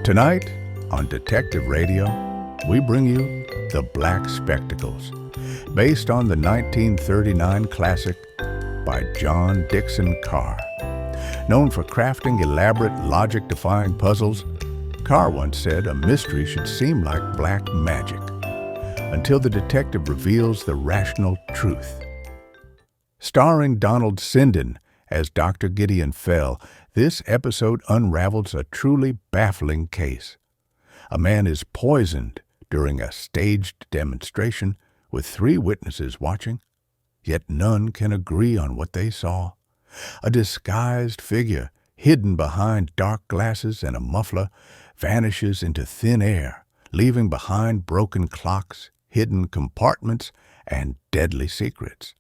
Tonight, on Detective Radio, we bring you The Black Spectacles, based on the 1939 classic by John Dickson Carr. Known for crafting elaborate, logic-defying puzzles, Carr once said a mystery should seem like black magic, until the detective reveals the rational truth. Starring Donald Sinden as Dr. Gideon Fell, this episode unravels a truly baffling case. A man is poisoned during a staged demonstration with 3 witnesses watching, yet none can agree on what they saw. A disguised figure, hidden behind dark glasses and a muffler, vanishes into thin air, leaving behind broken clocks, hidden compartments, and deadly secrets.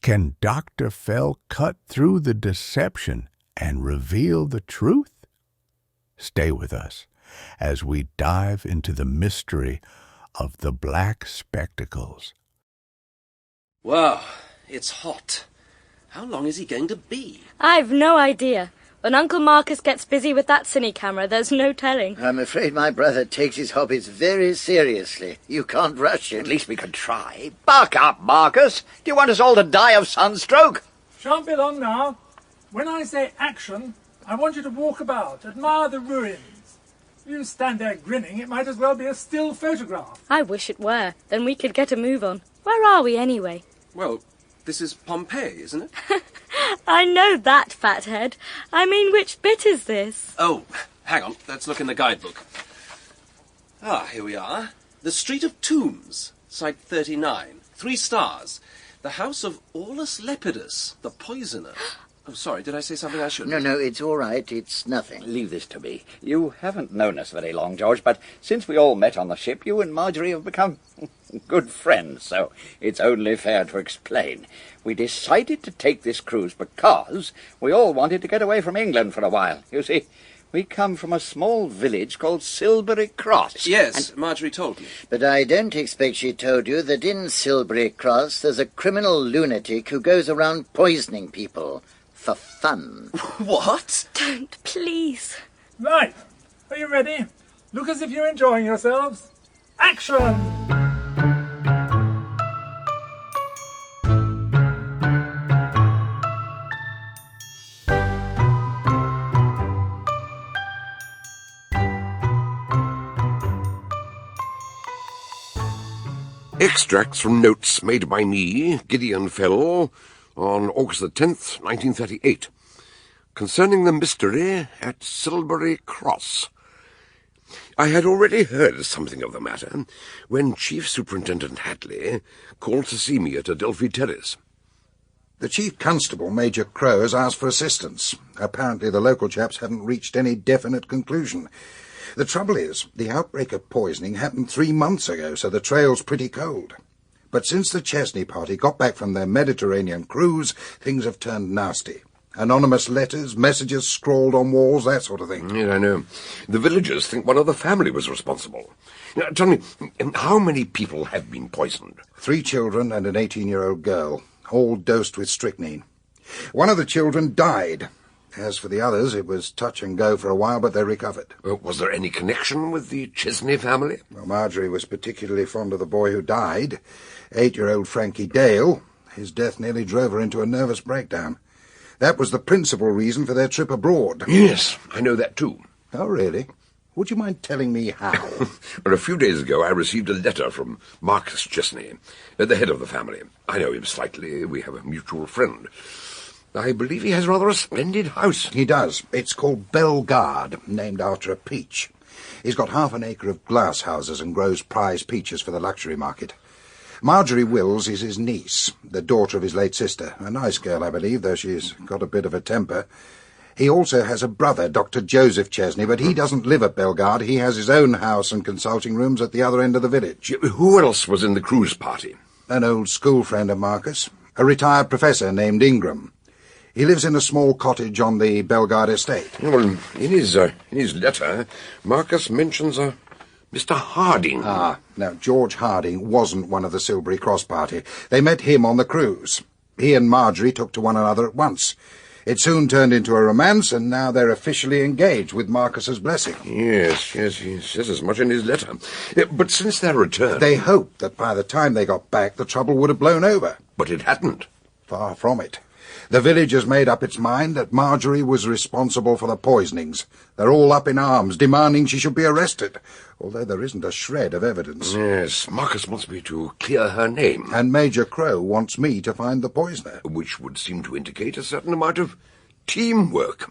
Can Dr. Fell cut through the deception and reveal the truth? Stay with us as we dive into the mystery of the Black Spectacles. Wow, it's hot. How long is he going to be? I've no idea. When Uncle Marcus gets busy with that cine camera, there's no telling. I'm afraid my brother takes his hobbies very seriously. You can't rush him. At least we can try. Buck up, Marcus. Do you want us all to die of sunstroke? Shan't be long now. When I say action, I want you to walk about, admire the ruins. If you stand there grinning, it might as well be a still photograph. I wish it were. Then we could get a move on. Where are we anyway? Well, this is Pompeii, isn't it? I know that, fathead. I mean, which bit is this? Oh, hang on. Let's look in the guidebook. Ah, here we are. The Street of Tombs, Site 39. 3 stars. The house of Aulus Lepidus, the poisoner. Oh, sorry, did I say something I shouldn't? No, it's all right. It's nothing. Leave this to me. You haven't known us very long, George, but since we all met on the ship, you and Marjorie have become good friends, so it's only fair to explain. We decided to take this cruise because we all wanted to get away from England for a while. You see, we come from a small village called Silbury Cross. Yes, Marjorie told me. But I don't expect she told you that in Silbury Cross there's a criminal lunatic who goes around poisoning people for fun. What? Don't, please. Right. Are you ready? Look as if you're enjoying yourselves. Action! Extracts from notes made by me, Gideon Fell, on August the 10th, 1938, concerning the mystery at Silbury Cross. I had already heard something of the matter when Chief Superintendent Hadley called to see me at Adelphi Terrace. The Chief Constable, Major Crowe, has asked for assistance. Apparently the local chaps haven't reached any definite conclusion. The trouble is, the outbreak of poisoning happened 3 months ago, so the trail's pretty cold. But since the Chesney party got back from their Mediterranean cruise, things have turned nasty. Anonymous letters, messages scrawled on walls, that sort of thing. Yeah, I know. The villagers think one of the family was responsible. Now, tell me, how many people have been poisoned? 3 children and an 18-year-old girl, all dosed with strychnine. One of the children died. As for the others, it was touch and go for a while, but they recovered. Was there any connection with the Chesney family? Well, Marjorie was particularly fond of the boy who died, 8-year-old Frankie Dale. His death nearly drove her into a nervous breakdown. That was the principal reason for their trip abroad. Yes, I know that too. Oh, really? Would you mind telling me how? Well, a few days ago I received a letter from Marcus Chesney, the head of the family. I know him slightly. We have a mutual friend. I believe he has rather a splendid house. He does. It's called Bellegarde, named after a peach. He's got 1/2 acre of glass houses and grows prize peaches for the luxury market. Marjorie Wills is his niece, the daughter of his late sister. A nice girl, I believe, though she's got a bit of a temper. He also has a brother, Dr. Joseph Chesney, but he doesn't live at Bellegarde. He has his own house and consulting rooms at the other end of the village. Who else was in the cruise party? An old school friend of Marcus, a retired professor named Ingram. He lives in a small cottage on the Bellegarde estate. Well, in his letter, Marcus mentions a Mr. Harding. Ah, now, George Harding wasn't one of the Silbury Cross party. They met him on the cruise. He and Marjorie took to one another at once. It soon turned into a romance, and now they're officially engaged with Marcus's blessing. Yes, he says as much in his letter. But since their return... They hoped that by the time they got back, the trouble would have blown over. But it hadn't. Far from it. The village has made up its mind that Marjorie was responsible for the poisonings. They're all up in arms, demanding she should be arrested, although there isn't a shred of evidence. Yes, Marcus wants me to clear her name. And Major Crow wants me to find the poisoner. Which would seem to indicate a certain amount of teamwork.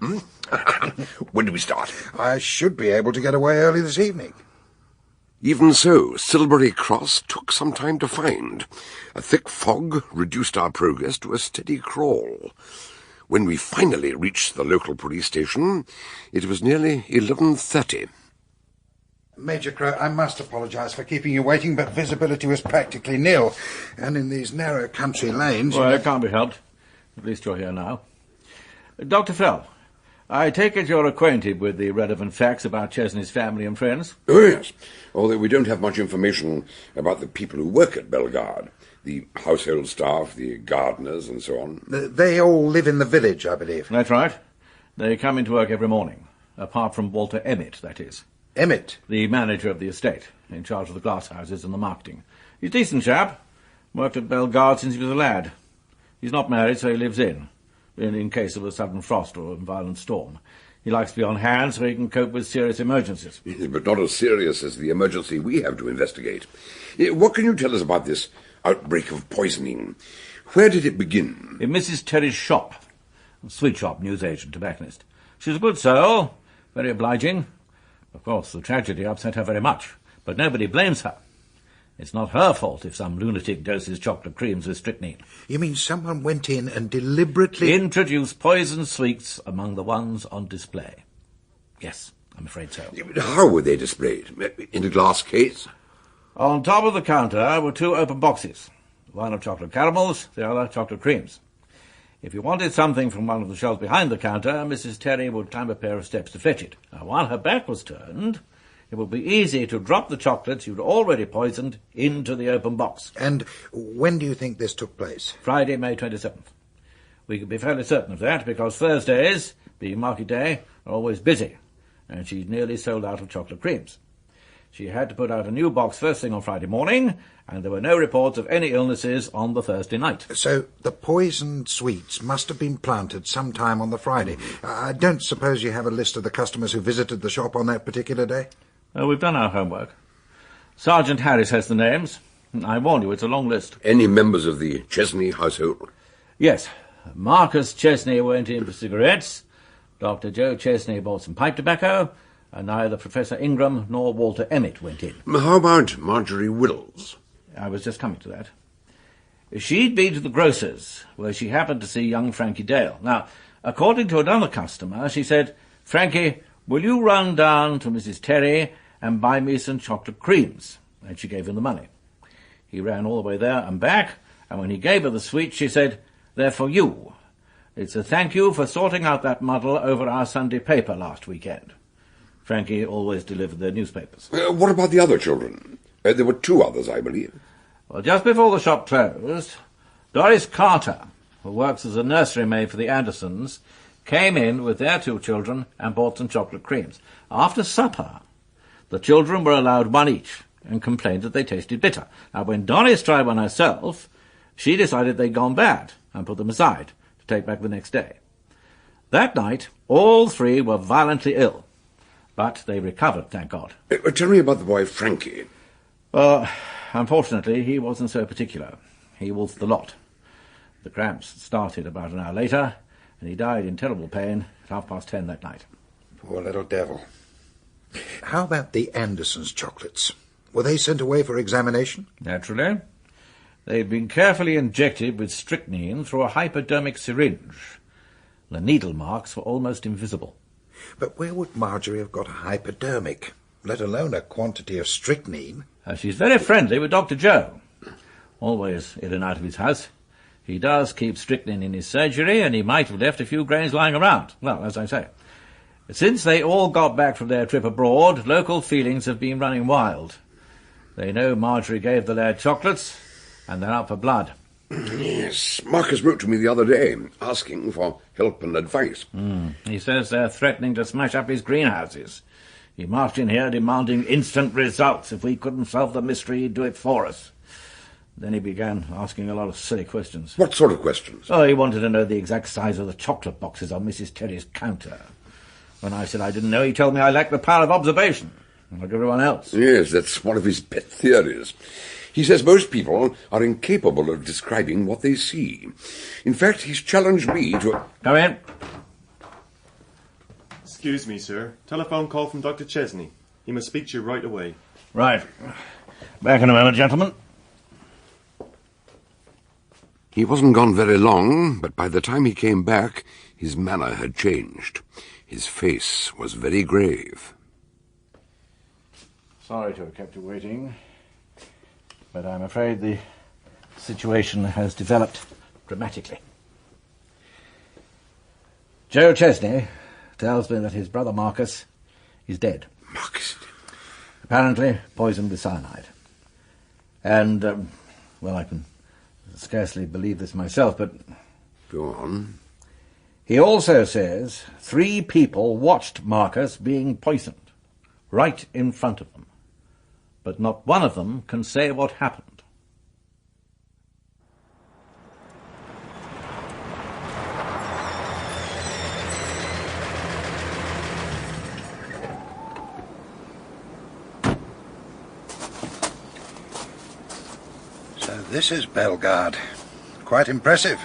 When do we start? I should be able to get away early this evening. Even so, Silbury Cross took some time to find. A thick fog reduced our progress to a steady crawl. When we finally reached the local police station, it was nearly 11:30. Major Crow, I must apologise for keeping you waiting, but visibility was practically nil. And in these narrow country lanes... Well, it can't be helped. At least you're here now. Dr. Fell, I take it you're acquainted with the relevant facts about Chesney's family and friends? Oh, yes. Although we don't have much information about the people who work at Bellegarde. The household staff, the gardeners, and so on. They all live in the village, I believe. That's right. They come into work every morning. Apart from Walter Emmett, that is. Emmett? The manager of the estate, in charge of the glass houses and the marketing. He's a decent chap. Worked at Bellegarde since he was a lad. He's not married, so he lives in case of a sudden frost or a violent storm. He likes to be on hand so he can cope with serious emergencies. But not as serious as the emergency we have to investigate. What can you tell us about this outbreak of poisoning? Where did it begin? In Mrs. Terry's shop. A sweet shop, newsagent, tobacconist. She's a good soul, very obliging. Of course, the tragedy upset her very much, but nobody blames her. It's not her fault if some lunatic doses chocolate creams with strychnine. You mean someone went in and deliberately... introduced poison sweets among the ones on display? Yes, I'm afraid so. How were they displayed? In a glass case? On top of the counter were two open boxes. One of chocolate caramels, the other chocolate creams. If you wanted something from one of the shelves behind the counter, Mrs. Terry would climb a pair of steps to fetch it. Now, while her back was turned... it would be easy to drop the chocolates you'd already poisoned into the open box. And when do you think this took place? Friday, May 27th. We could be fairly certain of that because Thursdays, being market day, are always busy, and she'd nearly sold out of chocolate creams. She had to put out a new box first thing on Friday morning, and there were no reports of any illnesses on the Thursday night. So the poisoned sweets must have been planted sometime on the Friday. I don't suppose you have a list of the customers who visited the shop on that particular day? We've done our homework. Sergeant Harris has the names. I warn you, it's a long list. Any members of the Chesney household? Yes. Marcus Chesney went in for cigarettes. Dr. Joe Chesney bought some pipe tobacco. And neither Professor Ingram nor Walter Emmett went in. How about Marjorie Wills? I was just coming to that. She'd been to the grocer's, where she happened to see young Frankie Dale. Now, according to another customer, she said, "Frankie, will you run down to Mrs. Terry and buy me some chocolate creams?" And she gave him the money. He ran all the way there and back, and when he gave her the sweets, she said, "They're for you. It's a thank you for sorting out that muddle over our Sunday paper last weekend." Frankie always delivered their newspapers. What about the other children? There were two others, I believe. Well, just before the shop closed, Doris Carter, who works as a nursery maid for the Andersons, came in with their two children and bought some chocolate creams. After supper, the children were allowed one each and complained that they tasted bitter. Now, when Doris tried one herself, she decided they'd gone bad and put them aside to take back the next day. That night, all three were violently ill. But they recovered, thank God. Tell me about the boy Frankie. Well, unfortunately, he wasn't so particular. He wolfed the lot. The cramps started about an hour later, and he died in terrible pain at 10:30 that night. Poor little devil. How about the Andersons' chocolates? Were they sent away for examination? Naturally. They'd been carefully injected with strychnine through a hypodermic syringe. The needle marks were almost invisible. But where would Marjorie have got a hypodermic, let alone a quantity of strychnine? She's very friendly with Dr. Joe. Always in and out of his house. He does keep strychnine in his surgery, and he might have left a few grains lying around. Well, as I say, since they all got back from their trip abroad, local feelings have been running wild. They know Marjorie gave the lad chocolates, and they're out for blood. Yes, Marcus wrote to me the other day, asking for help and advice. He says they're threatening to smash up his greenhouses. He marched in here demanding instant results. If we couldn't solve the mystery, he'd do it for us. Then he began asking a lot of silly questions. What sort of questions? Oh, he wanted to know the exact size of the chocolate boxes on Mrs. Terry's counter. When I said I didn't know, he told me I lacked the power of observation, like everyone else. Yes, that's one of his pet theories. He says most people are incapable of describing what they see. In fact, he's challenged me to... Come in. Excuse me, sir. Telephone call from Dr. Chesney. He must speak to you right away. Right. Back in a moment, gentlemen. He wasn't gone very long, but by the time he came back, his manner had changed. His face was very grave. Sorry to have kept you waiting, but I'm afraid the situation has developed dramatically. Joe Chesney tells me that his brother Marcus is dead. Marcus? Apparently poisoned with cyanide. And, well, I can scarcely believe this myself, but... Go on. He also says 3 people watched Marcus being poisoned, right in front of them. But not one of them can say what happened. So this is Bellegarde. Quite impressive.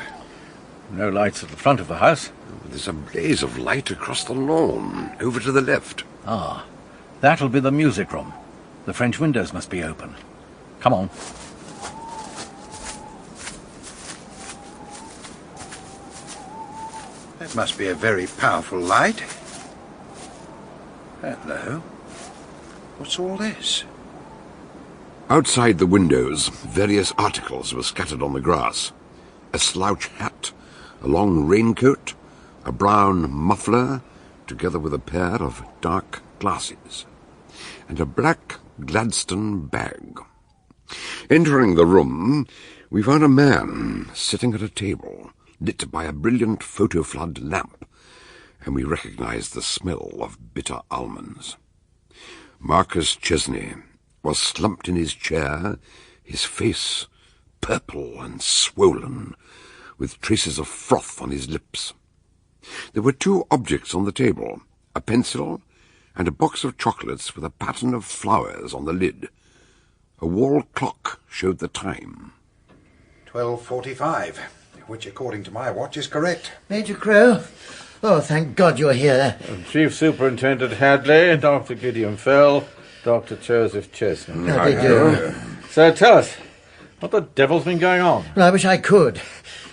No lights at the front of the house. There's a blaze of light across the lawn, over to the left. Ah, that'll be the music room. The French windows must be open. Come on. That must be a very powerful light. Hello. What's all this? Outside the windows, various articles were scattered on the grass. A slouch hat, a long raincoat, a brown muffler, together with a pair of dark glasses, and a black Gladstone bag. Entering the room, we found a man sitting at a table, lit by a brilliant photo-flood lamp, and we recognized the smell of bitter almonds. Marcus Chesney was slumped in his chair, his face purple and swollen, with traces of froth on his lips. There were 2 objects on the table, a pencil and a box of chocolates with a pattern of flowers on the lid. A wall clock showed the time. 12:45, which according to my watch is correct. Major Crow? Oh, thank God you're here. Chief Superintendent Hadley, Dr. Gideon Fell, Dr. Joseph Chesney. How do you do? So tell us, what the devil's been going on? I wish I could.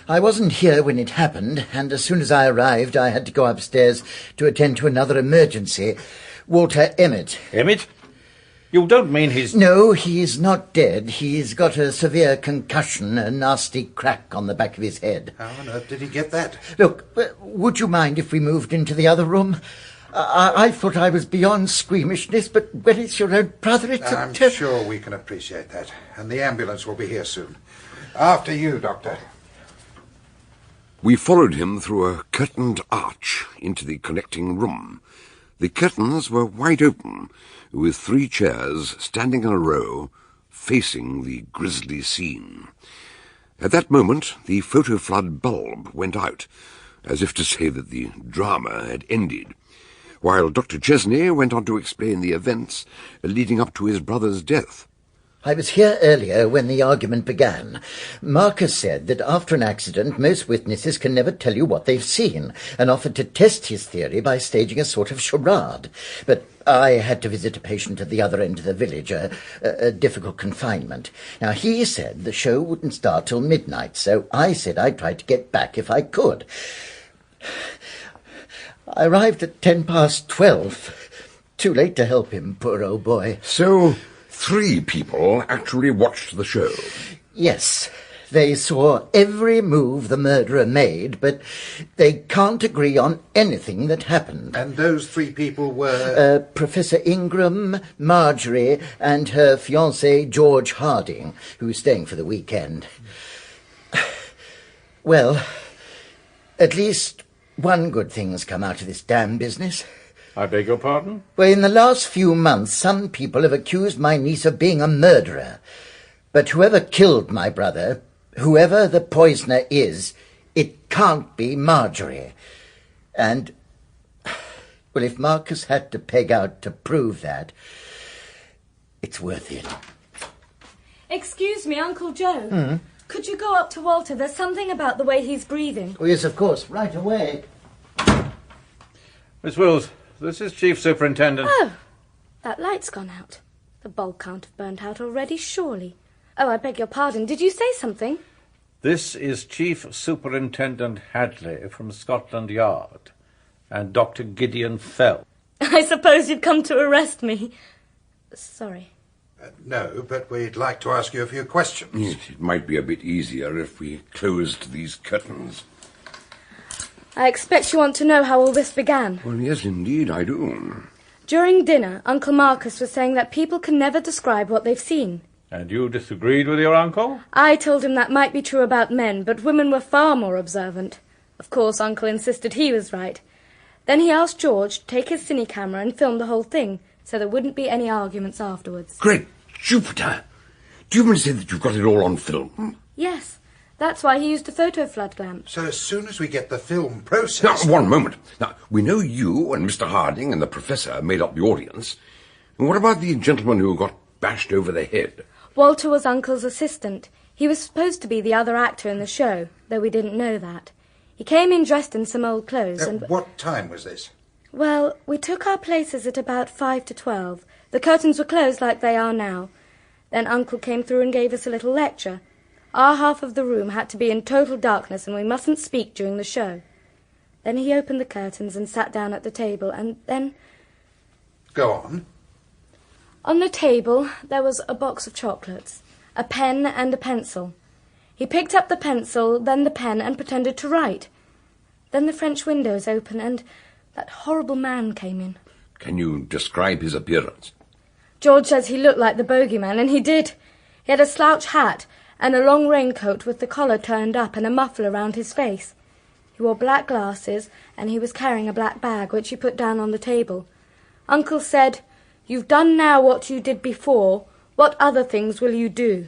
I wasn't here when it happened, and as soon as I arrived, I had to go upstairs to attend to another emergency. Walter Emmett. Emmett? You don't mean he's... No, he's not dead. He's got a severe concussion, a nasty crack on the back of his head. How on earth did he get that? Look, would you mind if we moved into the other room? I thought I was beyond squeamishness, but when it's your own brother, it's I'm sure we can appreciate that, and the ambulance will be here soon. After you, Doctor. We followed him through a curtained arch into the connecting room. The curtains were wide open, with 3 chairs standing in a row, facing the grisly scene. At that moment, the photo-flood bulb went out, as if to say that the drama had ended, while Dr. Chesney went on to explain the events leading up to his brother's death. I was here earlier when the argument began. Marcus said that after an accident, most witnesses can never tell you what they've seen, and offered to test his theory by staging a sort of charade. But I had to visit a patient at the other end of the village, a difficult confinement. Now, he said the show wouldn't start till midnight, so I said I'd try to get back if I could. I arrived at 12:10. Too late to help him, poor old boy. So 3 people actually watched the show? Yes. They saw every move the murderer made, but they can't agree on anything that happened. And those 3 people were... Professor Ingram, Marjorie, and her fiancé, George Harding, who's staying for the weekend. Well, at least one good thing's come out of this damn business. I beg your pardon? Well, in the last few months, some people have accused my niece of being a murderer. But whoever killed my brother, whoever the poisoner is, it can't be Marjorie. And, well, if Marcus had to peg out to prove that, it's worth it. Excuse me, Uncle Joe. Could you go up to Walter? There's something about the way he's breathing. Oh, yes, of course. Right away. Miss Wills, this is Chief Superintendent. Oh, that light's gone out. The bulb can't have burnt out already, surely. Oh, I beg your pardon. Did you say something? This is Chief Superintendent Hadley from Scotland Yard and Dr. Gideon Fell. I suppose you've come to arrest me. Sorry. No, but we'd like to ask you a few questions. Yes, it might be a bit easier if we closed these curtains. I expect you want to know how all this began. Well, yes, indeed, I do. During dinner, Uncle Marcus was saying that people can never describe what they've seen. And you disagreed with your uncle? I told him that might be true about men, but women were far more observant. Of course, Uncle insisted he was right. Then he asked George to take his cine camera and film the whole thing, so there wouldn't be any arguments afterwards. Great Jupiter! Do you mean to say that you've got it all on film? Yes, that's why he used a photo flood lamp. So as soon as we get the film processed... Now, one moment. Now, we know you and Mr. Harding and the Professor made up the audience. And what about the gentleman who got bashed over the head? Walter was Uncle's assistant. He was supposed to be the other actor in the show, though we didn't know that. He came in dressed in some old clothes and... What time was this? Well, we took our places at about 5 to 12. The curtains were closed like they are now. Then Uncle came through and gave us a little lecture. Our half of the room had to be in total darkness and we mustn't speak during the show. Then he opened the curtains and sat down at the table, and then... Go on. On the table there was a box of chocolates, a pen and a pencil. He picked up the pencil, then the pen, and pretended to write. Then the French windows opened and that horrible man came in. Can you describe his appearance? George says he looked like the bogeyman, and he did. He had a slouch hat and a long raincoat with the collar turned up and a muffler round his face. He wore black glasses, and he was carrying a black bag, which he put down on the table. Uncle said, "You've done now what you did before. What other things will you do?"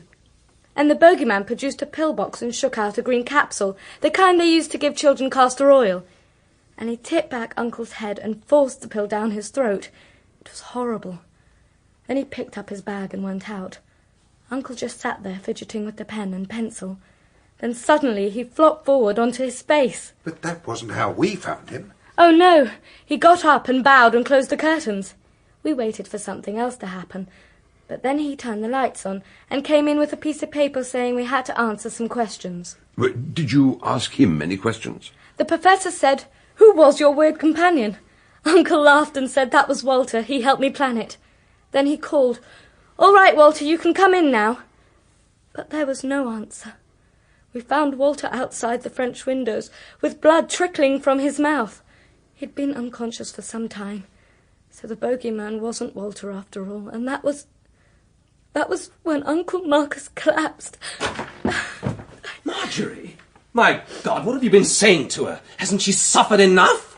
And the bogeyman produced a pillbox and shook out a green capsule, the kind they used to give children castor oil. And he tipped back Uncle's head and forced the pill down his throat. It was horrible. Then he picked up his bag and went out. Uncle just sat there fidgeting with the pen and pencil. Then suddenly he flopped forward onto his face. But that wasn't how we found him. Oh, no. He got up and bowed and closed the curtains. We waited for something else to happen. But then he turned the lights on and came in with a piece of paper saying we had to answer some questions. But did you ask him any questions? The professor said, "Who was your weird companion?" Uncle laughed and said that was Walter. He helped me plan it. Then he called, "All right, Walter, you can come in now." But there was no answer. We found Walter outside the French windows, with blood trickling from his mouth. He'd been unconscious for some time. So the bogeyman wasn't Walter after all, and that was when Uncle Marcus collapsed. Marjorie? My God, what have you been saying to her? Hasn't she suffered enough?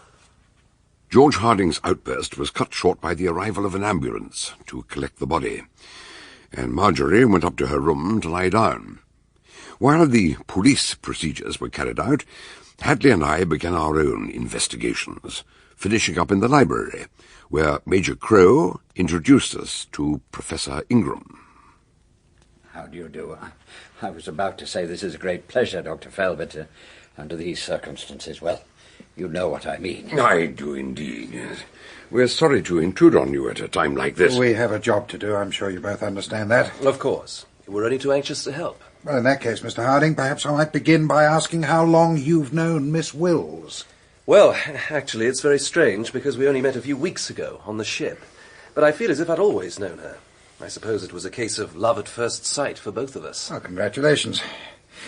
George Harding's outburst was cut short by the arrival of an ambulance to collect the body, and Marjorie went up to her room to lie down. While the police procedures were carried out, Hadley and I began our own investigations, finishing up in the library, where Major Crow introduced us to Professor Ingram. How do you do? I was about to say this is a great pleasure, Dr. Fell, but under these circumstances, well, you know what I mean. I do indeed, yes. We're sorry to intrude on you at a time like this. We have a job to do. I'm sure you both understand that. Of course. We're only too anxious to help. Well, in that case, Mr. Harding, perhaps I might begin by asking how long you've known Miss Wills. Well, actually, it's very strange, because we only met a few weeks ago on the ship. But I feel as if I'd always known her. I suppose it was a case of love at first sight for both of us. Oh, congratulations.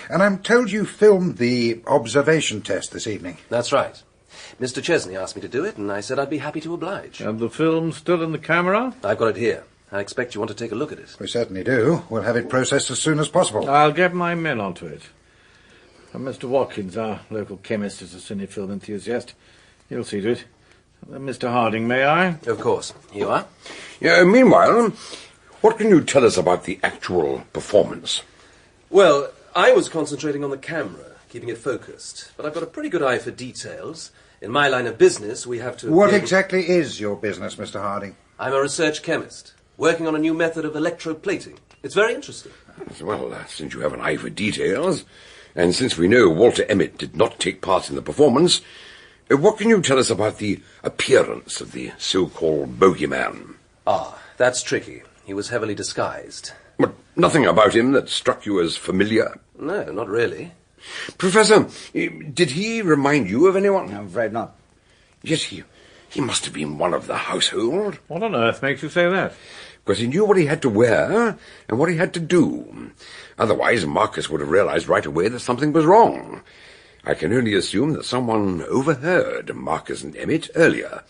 And I'm told you filmed the observation test this evening. That's right. Mr. Chesney asked me to do it, and I said I'd be happy to oblige. And the film's still in the camera? I've got it here. I expect you want to take a look at it. We certainly do. We'll have it processed as soon as possible. I'll get my men onto it. And Mr. Watkins, our local chemist, is a cinefilm enthusiast. He'll see to it. Mr. Harding, may I? Of course. Here you are. Yeah, meanwhile, what can you tell us about the actual performance? Well, I was concentrating on the camera, keeping it focused. But I've got a pretty good eye for details. In my line of business, we have to... What exactly is your business, Mr. Harding? I'm a research chemist, working on a new method of electroplating. It's very interesting. Well, since you have an eye for details, and since we know Walter Emmett did not take part in the performance, what can you tell us about the appearance of the so-called bogeyman? Ah, that's tricky. He was heavily disguised. But nothing about him that struck you as familiar? No, not really. Professor, did he remind you of anyone? I'm afraid not. Yes, he must have been one of the household. What on earth makes you say that? Because he knew what he had to wear and what he had to do. Otherwise, Marcus would have realized right away that something was wrong. I can only assume that someone overheard Marcus and Emmett earlier,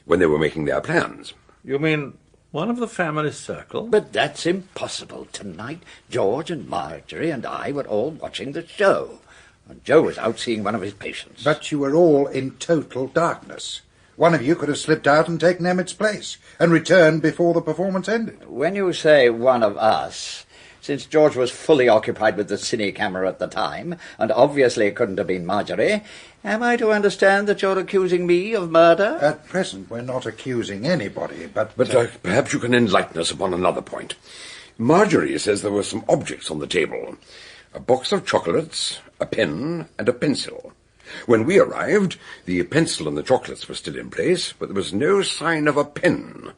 when they were making their plans. You mean one of the family circle? But that's impossible. Tonight, George and Marjorie and I were all watching the show. And Joe was out seeing one of his patients. But you were all in total darkness. One of you could have slipped out and taken Emmett's place, and returned before the performance ended. When you say one of us, since George was fully occupied with the cine camera at the time, and obviously it couldn't have been Marjorie, am I to understand that you're accusing me of murder? At present, we're not accusing anybody, but... Perhaps you can enlighten us upon another point. Marjorie says there were some objects on the table. A box of chocolates, a pen, and a pencil. When we arrived, the pencil and the chocolates were still in place, but there was no sign of a pen.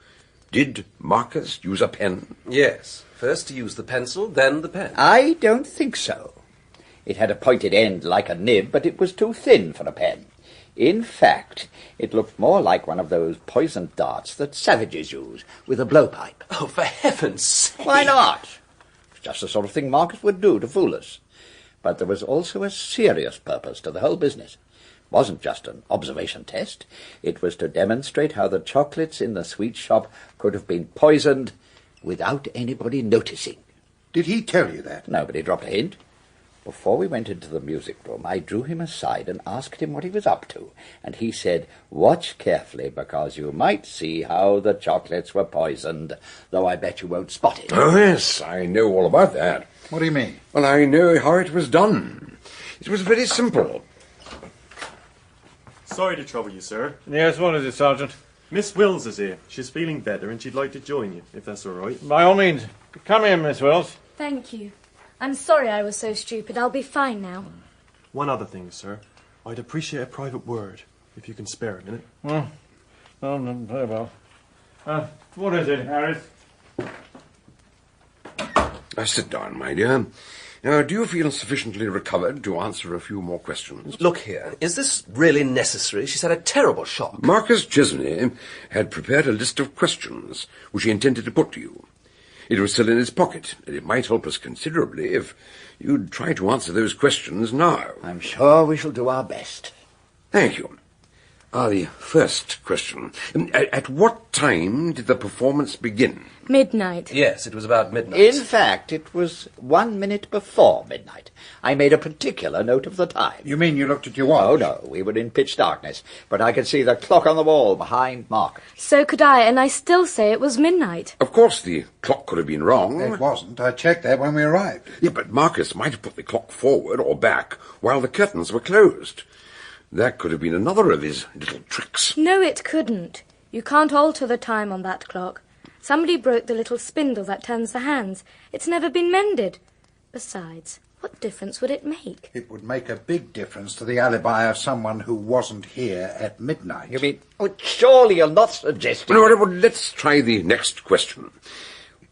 Did Marcus use a pen? Yes. First he used the pencil, then the pen. I don't think so. It had a pointed end like a nib, but it was too thin for a pen. In fact, it looked more like one of those poisoned darts that savages use, with a blowpipe. Oh, for heaven's sake! Why not? It's just the sort of thing Marcus would do to fool us. But there was also a serious purpose to the whole business. It wasn't just an observation test. It was to demonstrate how the chocolates in the sweet shop could have been poisoned without anybody noticing. Did he tell you that? No, but he dropped a hint. Before we went into the music room, I drew him aside and asked him what he was up to, and he said, "Watch carefully, because you might see how the chocolates were poisoned, though I bet you won't spot it." Oh, yes, I know all about that. What do you mean? Well, I know how it was done. It was very simple. Sorry to trouble you, sir. Yes, what is it, Sergeant? Miss Wills is here. She's feeling better and she'd like to join you, if that's all right. By all means. Come in, Miss Wills. Thank you. I'm sorry I was so stupid. I'll be fine now. One other thing, sir. I'd appreciate a private word, if you can spare a minute. No, very well. What is it, Harris? Sit down, my dear. Now, do you feel sufficiently recovered to answer a few more questions? Look here, is this really necessary? She's had a terrible shock. Marcus Chesney had prepared a list of questions which he intended to put to you. It was still in his pocket, and it might help us considerably if you'd try to answer those questions now. I'm sure we shall do our best. Thank you. The first question. At what time did the performance begin? Midnight. Yes, it was about midnight. In fact, it was 1 minute before midnight. I made a particular note of the time. You mean you looked at your watch? Oh, no, we were in pitch darkness, but I could see the clock on the wall behind Marcus. So could I, and I still say it was midnight. Of course, the clock could have been wrong. It wasn't. I checked that when we arrived. Yeah, but Marcus might have put the clock forward or back while the curtains were closed. That could have been another of his little tricks. No, it couldn't. You can't alter the time on that clock. Somebody broke the little spindle that turns the hands. It's never been mended. Besides, what difference would it make? It would make a big difference to the alibi of someone who wasn't here at midnight. You mean, surely you're not suggesting... No, let's try the next question.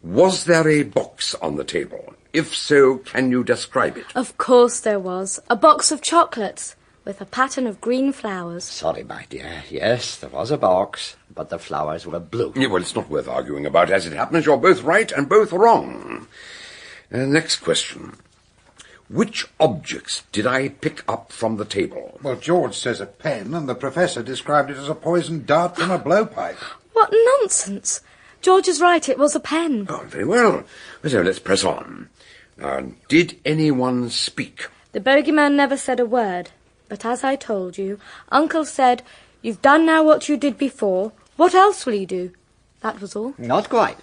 Was there a box on the table? If so, can you describe it? Of course there was. A box of chocolates with a pattern of green flowers. Sorry, my dear. Yes, there was a box, but the flowers were blue. Yeah, well, it's not worth arguing about. As it happens, you're both right and both wrong. Next question. Which objects did I pick up from the table? Well, George says a pen, and the professor described it as a poisoned dart from a blowpipe. What nonsense! George is right, it was a pen. Oh, very well. So let's press on. Did anyone speak? The bogeyman never said a word, but as I told you, Uncle said, "You've done now what you did before. What else will you do?" That was all. Not quite.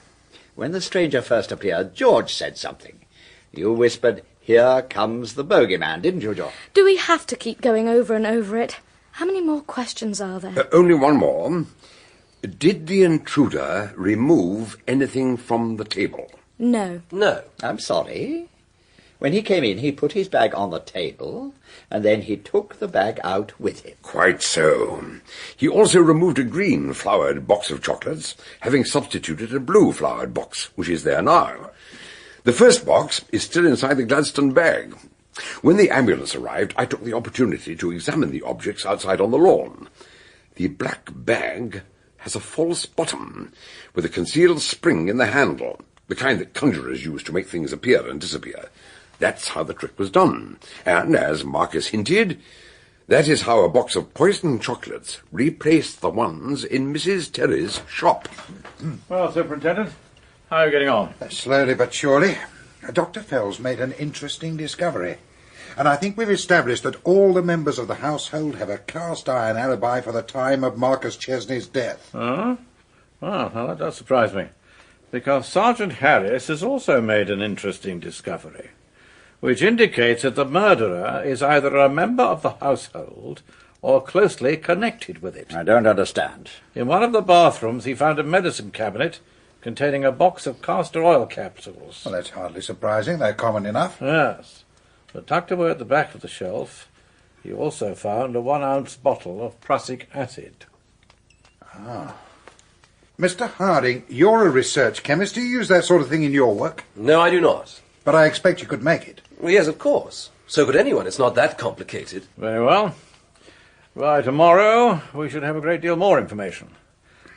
When the stranger first appeared, George said something. You whispered, "Here comes the bogeyman," didn't you, George? Do we have to keep going over and over it? How many more questions are there? Only one more. Did the intruder remove anything from the table? No. No. I'm sorry. When he came in, he put his bag on the table, and then he took the bag out with him. Quite so. He also removed a green flowered box of chocolates, having substituted a blue flowered box, which is there now. The first box is still inside the Gladstone bag. When the ambulance arrived, I took the opportunity to examine the objects outside on the lawn. The black bag has a false bottom, with a concealed spring in the handle, the kind that conjurers use to make things appear and disappear. That's how the trick was done. And, as Marcus hinted, that is how a box of poisoned chocolates replaced the ones in Mrs. Terry's shop. Well, Superintendent, how are you getting on? Slowly but surely. Dr. Fell's made an interesting discovery. And I think we've established that all the members of the household have a cast-iron alibi for the time of Marcus Chesney's death. Oh? Well, that does surprise me, because Sergeant Harris has also made an interesting discovery, which indicates that the murderer is either a member of the household or closely connected with it. I don't understand. In one of the bathrooms, he found a medicine cabinet containing a box of castor oil capsules. Well, that's hardly surprising. They're common enough. Yes. But tucked away at the back of the shelf, he also found a 1-ounce bottle of prussic acid. Ah. Mr. Harding, you're a research chemist. Do you use that sort of thing in your work? No, I do not. But I expect you could make it. Well, yes, of course. So could anyone. It's not that complicated. Very well. By tomorrow, we should have a great deal more information.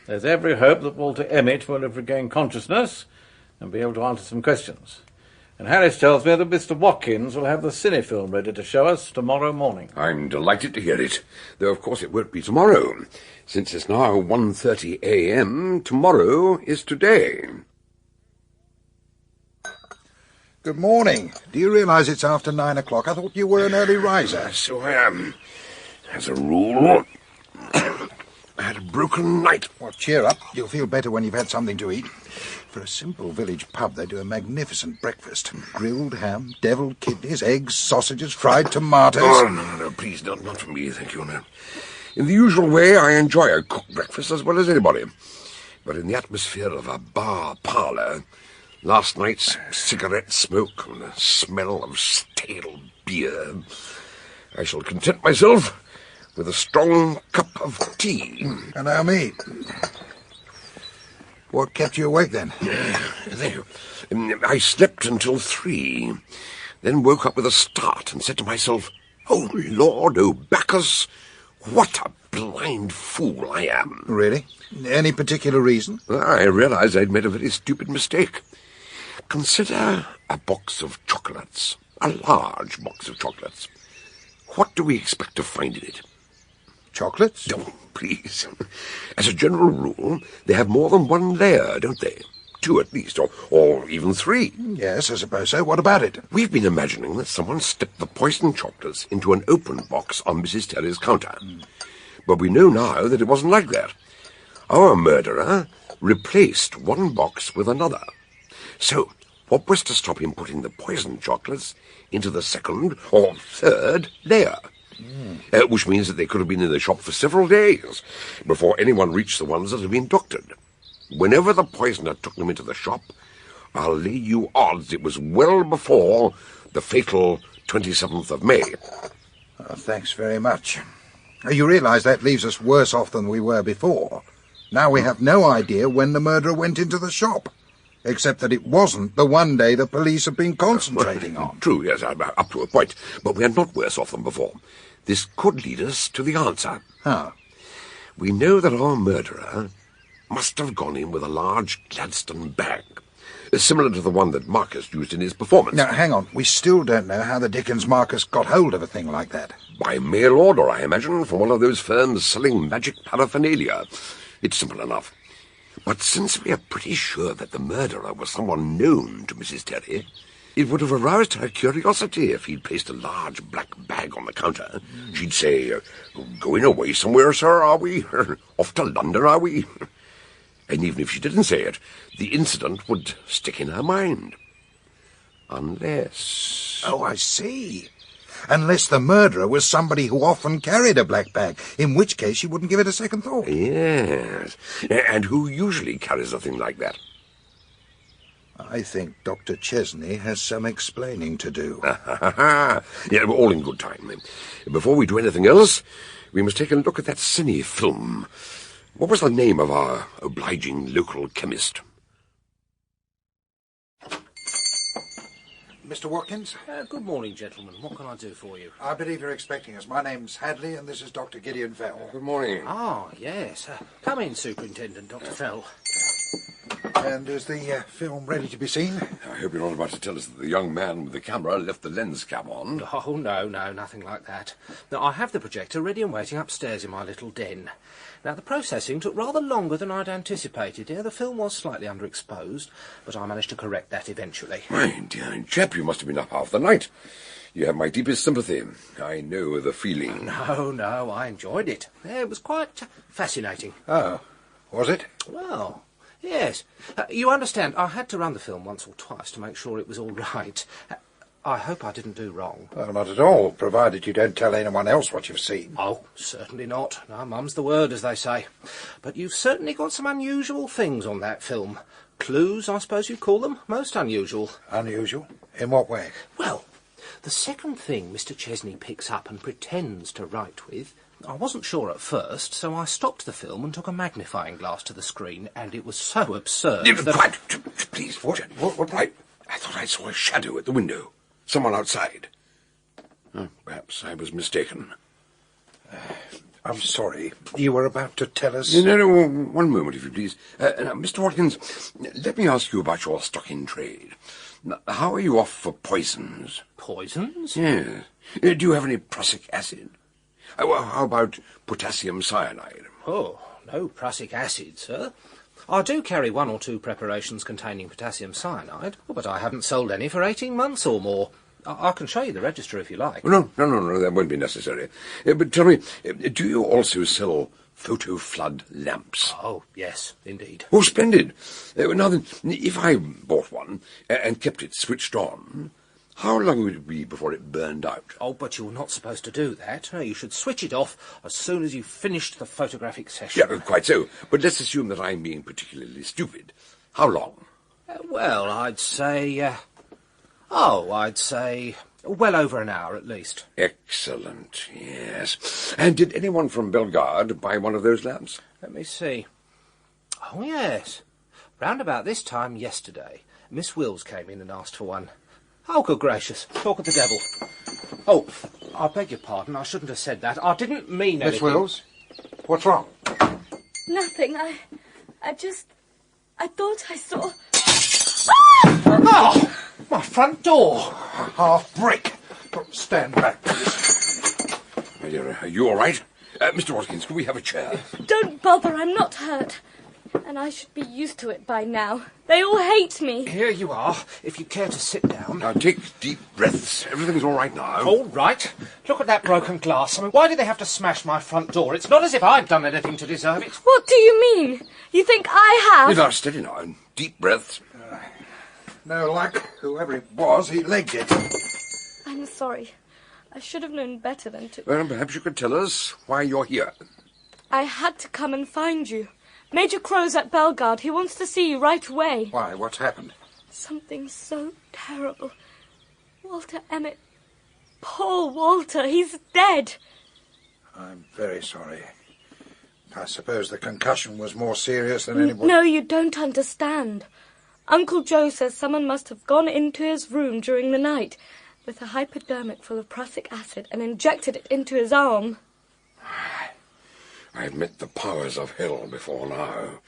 There's every hope that Walter Emmett will have regained consciousness and be able to answer some questions. And Harris tells me that Mr. Watkins will have the cinefilm ready to show us tomorrow morning. I'm delighted to hear it, though of course it won't be tomorrow. Since it's now 1:30 a.m., tomorrow is today. Good morning. Do you realise it's after 9 o'clock? I thought you were an early riser. So I am. As a rule, I had a broken night. Well, cheer up. You'll feel better when you've had something to eat. For a simple village pub, they do a magnificent breakfast. Grilled ham, devilled kidneys, eggs, sausages, fried tomatoes. Oh, no, please, not for me, thank you, no. In the usual way, I enjoy a cooked breakfast as well as anybody. But in the atmosphere of a bar parlour, last night's cigarette smoke and the smell of stale beer, I shall content myself with a strong cup of tea. And now me. What kept you awake then? Thank you. I slept until 3, then woke up with a start and said to myself, "Oh, Lord, oh, Bacchus, what a blind fool I am." Really? Any particular reason? I realized I'd made a very stupid mistake. Consider a box of chocolates, a large box of chocolates. What do we expect to find in it? Chocolates? Oh, please. As a general rule, they have more than one layer, don't they? 2 at least, or even 3. Yes, I suppose so. What about it? We've been imagining that someone slipped the poisoned chocolates into an open box on Mrs. Terry's counter. But we know now that it wasn't like that. Our murderer replaced one box with another. So, what was to stop him putting the poisoned chocolates into the 2nd or 3rd layer? Which means that they could have been in the shop for several days before anyone reached the ones that had been doctored. Whenever the poisoner took them into the shop, I'll lay you odds it was well before the fatal 27th of May. Thanks very much. You realise that leaves us worse off than we were before. Now we have no idea when the murderer went into the shop, except that it wasn't the one day the police have been concentrating on. True, yes, up to a point, but we are not worse off than before. This could lead us to the answer. How? We know that our murderer must have gone in with a large Gladstone bag, similar to the one that Marcus used in his performance. Now, hang on. We still don't know how the dickens Marcus got hold of a thing like that. By mail order, I imagine, from one of those firms selling magic paraphernalia. It's simple enough. But since we are pretty sure that the murderer was someone known to Mrs. Terry, It would have aroused her curiosity if he'd placed a large black bag on the counter. She'd say, "Going away somewhere, sir, are we? Off to London, are we?" And even if she didn't say it, the incident would stick in her mind. Unless... Oh, I see. Unless the murderer was somebody who often carried a black bag, in which case she wouldn't give it a second thought. Yes. And who usually carries a thing like that? I think Dr. Chesney has some explaining to do. Yeah, we're all in good time. Before we do anything else, we must take a look at that cine film. What was the name of our obliging local chemist? Mr. Watkins? Good morning, gentlemen. What can I do for you? I believe you're expecting us. My name's Hadley, and this is Dr. Gideon Fell. Good morning. Ah, yes. Come in, Superintendent, Dr. Fell. And is the film ready to be seen? I hope you're not about to tell us that the young man with the camera left the lens cap on. Oh, no, nothing like that. Now, I have the projector ready and waiting upstairs in my little den. Now, the processing took rather longer than I'd anticipated. The film was slightly underexposed, but I managed to correct that eventually. My dear chap, you must have been up half the night. You have my deepest sympathy. I know the feeling. No, I enjoyed it. It was quite fascinating. Oh, was it? Well, yes. You understand, I had to run the film once or twice to make sure it was all right. I hope I didn't do wrong. Well, not at all, provided you don't tell anyone else what you've seen. Oh, certainly not. No, mum's the word, as they say. But you've certainly got some unusual things on that film. Clues, I suppose you'd call them. Most unusual. Unusual? In what way? Well, the second thing Mr. Chesney picks up and pretends to write with, I wasn't sure at first, so I stopped the film and took a magnifying glass to the screen, and it was so absurd that... Quiet, please. What? I thought I saw a shadow at the window. Someone outside. Oh, perhaps I was mistaken. I'm sorry. You were about to tell us... No, one moment, if you please. Now, Mr. Watkins, let me ask you about your stock in trade. Now, how are you off for poisons? Poisons? Yes. Do you have any prussic acid? Well, how about potassium cyanide? Oh, no prussic acid, sir. I do carry 1 or 2 preparations containing potassium cyanide, but I haven't sold any for 18 months or more. I can show you the register if you like. No, that won't be necessary. But tell me, do you also sell photo flood lamps? Oh, yes, indeed. Oh, splendid. Now then, if I bought one and kept it switched on, how long would it be before it burned out? Oh, but you're not supposed to do that. You should switch it off as soon as you've finished the photographic session. Yeah, quite so. But let's assume that I'm being particularly stupid. How long? Well, I'd say well over an hour at least. Excellent, yes. And did anyone from Bellegarde buy one of those lamps? Let me see. Oh, yes. Round about this time yesterday, Miss Wills came in and asked for one. Oh, good gracious. Talk of the devil. Oh, I beg your pardon. I shouldn't have said that. I didn't mean anything. Miss Wills? What's wrong? Nothing. I thought I saw... Oh! My front door! Half brick. Stand back, please. My dear, are you all right? Mr. Watkins, can we have a chair? Don't bother, I'm not hurt. And I should be used to it by now. They all hate me. Here you are, if you care to sit down. Now, take deep breaths. Everything's all right now. All right. Look at that broken glass. I mean, why did they have to smash my front door? It's not as if I'd done anything to deserve it. What do you mean? You think I have? Now, steady now. Deep breaths. No luck. Whoever it was, he legged it. I'm sorry. I should have known better than to... Well, perhaps you could tell us why you're here. I had to come and find you. Major Crow's at Bellegarde. He wants to see you right away. Why? What's happened? Something so terrible. Walter Emmett. Poor Walter. He's dead. I'm very sorry. I suppose the concussion was more serious than anybody... No, you don't understand. Uncle Joe says someone must have gone into his room during the night with a hypodermic full of prussic acid and injected it into his arm. I've met the powers of hell before now,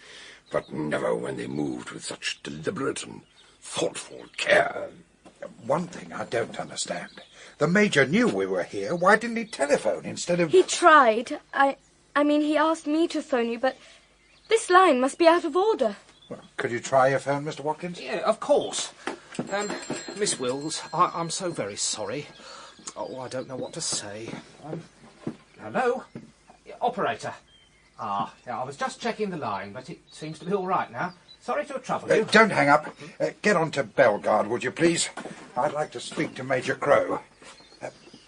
but never when they moved with such deliberate and thoughtful care. One thing I don't understand. The Major knew we were here. Why didn't he telephone instead of... He tried. I mean, he asked me to phone you, but this line must be out of order. Well, could you try your phone, Mr. Watkins? Yeah, of course. Miss Wills, I'm so very sorry. Oh, I don't know what to say. Hello? Operator. Yeah, I was just checking the line, but it seems to be all right now. Sorry to have troubled you. Don't hang up. Get on to Bellegarde, would you please? I'd like to speak to Major Crow.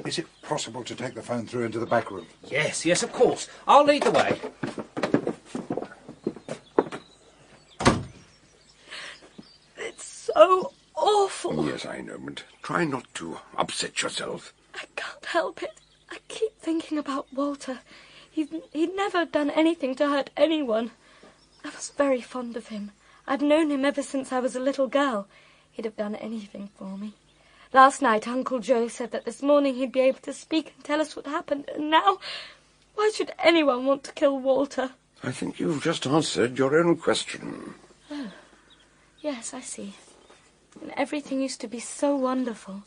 Is it possible to take the phone through into the back room? Yes, of course. I'll lead the way. It's so awful. Yes, I know, but try not to upset yourself. I can't help it. I keep thinking about Walter. He'd never done anything to hurt anyone. I was very fond of him. I've known him ever since I was a little girl. He'd have done anything for me. Last night, Uncle Joe said that this morning he'd be able to speak and tell us what happened, and now, why should anyone want to kill Walter? I think you've just answered your own question. Oh, yes, I see. And everything used to be so wonderful.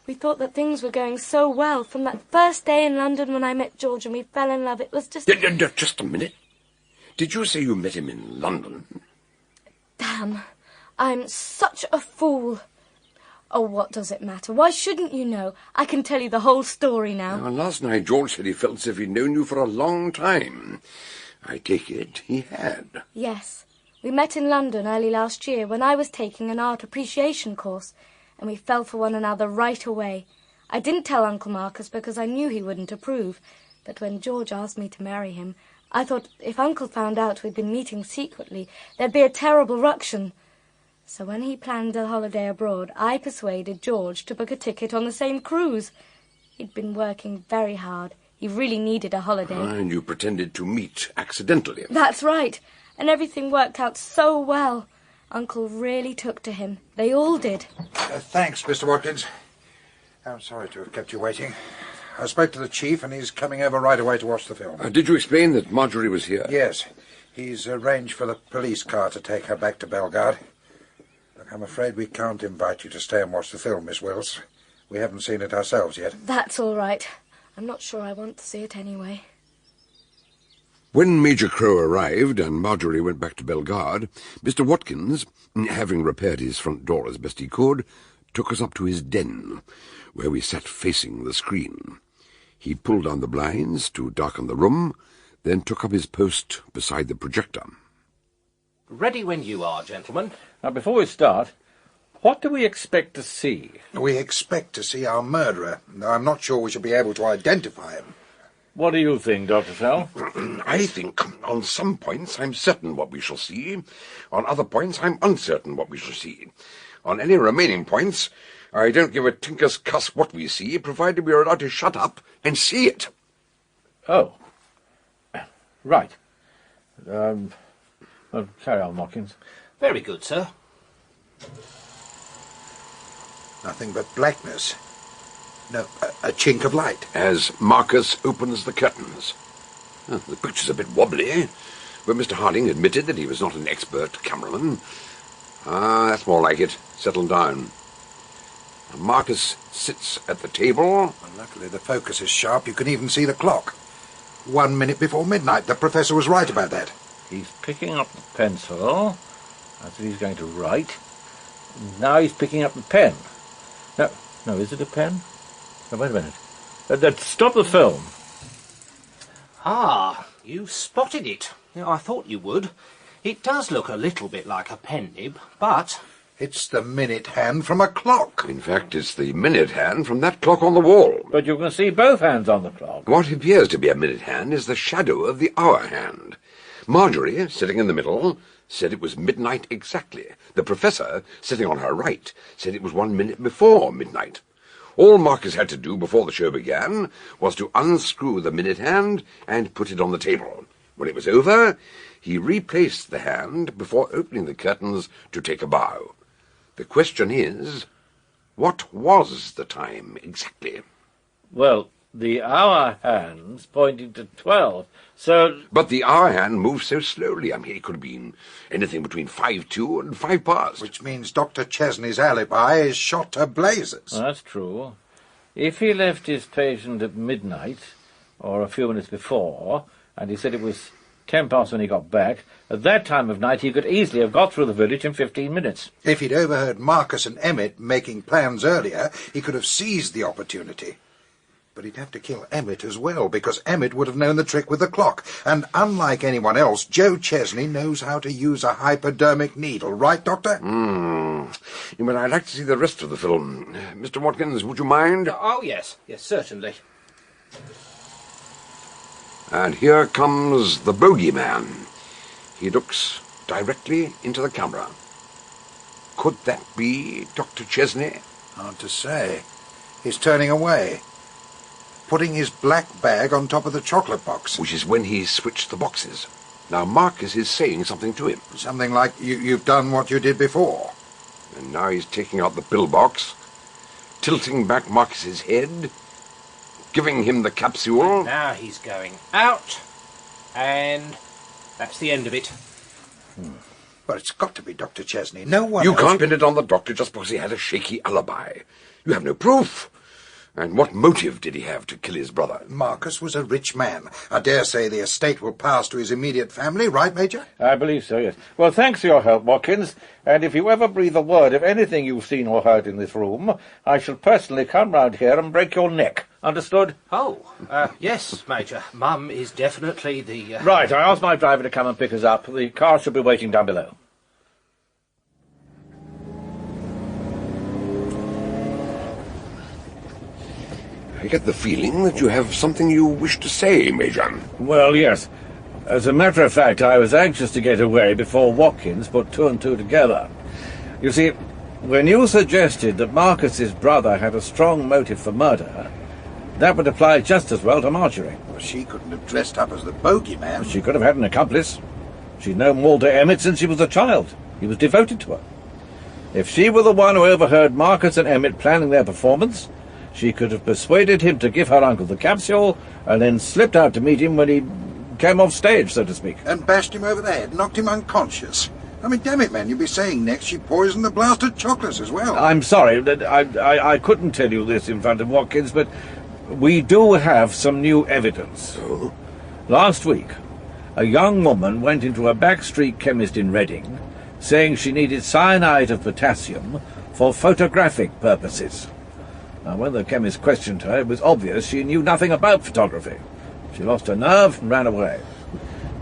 We thought that things were going so well from that first day in London when I met George and we fell in love. It was just... Just a minute. Did you say you met him in London? Damn, I'm such a fool. Oh, what does it matter? Why shouldn't you know? I can tell you the whole story now. Last night George said he felt as if he'd known you for a long time. I take it he had. Yes. We met in London early last year when I was taking an art appreciation course, and we fell for one another right away. I didn't tell Uncle Marcus because I knew he wouldn't approve, but when George asked me to marry him, I thought if Uncle found out we'd been meeting secretly, there'd be a terrible ruction. So when he planned a holiday abroad, I persuaded George to book a ticket on the same cruise. He'd been working very hard. He really needed a holiday. And you pretended to meet accidentally. That's right. And everything worked out so well. Uncle really took to him. They all did. Thanks, Mr. Watkins. I'm sorry to have kept you waiting. I spoke to the chief, and he's coming over right away to watch the film. Did you explain that Marjorie was here? Yes. He's arranged for the police car to take her back to Bellegarde. Look, I'm afraid we can't invite you to stay and watch the film, Miss Wills. We haven't seen it ourselves yet. That's all right. I'm not sure I want to see it anyway. When Major Crow arrived and Marjorie went back to Bellegarde, Mr. Watkins, having repaired his front door as best he could, took us up to his den, where we sat facing the screen. He pulled down the blinds to darken the room, then took up his post beside the projector. Ready when you are, gentlemen. Now, before we start, what do we expect to see? We expect to see our murderer, though I'm not sure we shall be able to identify him. What do you think, Dr. Fell? I think on some points I'm certain what we shall see. On other points I'm uncertain what we shall see. On any remaining points, I don't give a tinker's cuss what we see, provided we are allowed to shut up and see it. Oh. Right. Well, carry on, Watkins. Very good, sir. Nothing but blackness. No, a chink of light. As Marcus opens the curtains. The picture's a bit wobbly, but Mr. Harding admitted that he was not an expert cameraman. That's more like it. Settle down. Marcus sits at the table. Well, luckily the focus is sharp. You can even see the clock. 1 minute before midnight. The professor was right about that. He's picking up the pencil. That's what he's going to write. Now he's picking up the pen. No, is it a pen? No, wait a minute. Stop the film. Ah, you spotted it. I thought you would. It does look a little bit like a pen nib, but... It's the minute hand from a clock. In fact, it's the minute hand from that clock on the wall. But you can see both hands on the clock. What appears to be a minute hand is the shadow of the hour hand. Marjorie, sitting in the middle, said it was midnight exactly. The professor, sitting on her right, said it was 1 minute before midnight. All Marcus had to do before the show began was to unscrew the minute hand and put it on the table. When it was over, he replaced the hand before opening the curtains to take a bow. The question is, what was the time exactly? Well, the hour hand's pointing to 12, so... But the hour hand moved so slowly. I mean, it could have been anything between 5 to and 5 past. Which means Dr. Chesney's alibi is shot to blazes. That's true. If he left his patient at midnight, or a few minutes before, and he said it was 10 past when he got back. At that time of night, he could easily have got through the village in 15 minutes. If he'd overheard Marcus and Emmett making plans earlier, he could have seized the opportunity. But he'd have to kill Emmett as well, because Emmett would have known the trick with the clock. And unlike anyone else, Joe Chesney knows how to use a hypodermic needle. Right, Doctor? But I'd like to see the rest of the film. Mr. Watkins, would you mind? Oh, yes. Yes, certainly. And here comes the bogeyman. He looks directly into the camera. Could that be Dr. Chesney? Hard to say. He's turning away, putting his black bag on top of the chocolate box. Which is when he switched the boxes. Now Marcus is saying something to him. Something like, you've done what you did before. And now he's taking out the pillbox, tilting back Marcus's head, giving him the capsule. Now he's going out, and that's the end of it. But it's got to be Dr. Chesney. No one You else can't pin it on the doctor just because he had a shaky alibi. You have no proof. And what motive did he have to kill his brother? Marcus was a rich man. I dare say the estate will pass to his immediate family, right, Major? I believe so, yes. Well, thanks for your help, Watkins. And if you ever breathe a word of anything you've seen or heard in this room, I shall personally come round here and break your neck. Understood? Oh, yes, Major. Mum is definitely the... Right, I asked my driver to come and pick us up. The car should be waiting down below. I get the feeling that you have something you wish to say, Major. Well, yes. As a matter of fact, I was anxious to get away before Watkins put two and two together. You see, when you suggested that Marcus's brother had a strong motive for murder, that would apply just as well to Marjorie. Well, she couldn't have dressed up as the bogeyman. She could have had an accomplice. She'd known Walter Emmett since she was a child. He was devoted to her. If she were the one who overheard Marcus and Emmett planning their performance, she could have persuaded him to give her uncle the capsule and then slipped out to meet him when he came off stage, so to speak. And bashed him over the head, knocked him unconscious. I mean, damn it, man, you'd be saying next she poisoned the blasted chocolates as well. I'm sorry, I couldn't tell you this in front of Watkins, but we do have some new evidence. Oh? Last week, a young woman went into a backstreet chemist in Reading, saying she needed cyanide of potassium for photographic purposes. Now, when the chemist questioned her, it was obvious she knew nothing about photography. She lost her nerve and ran away.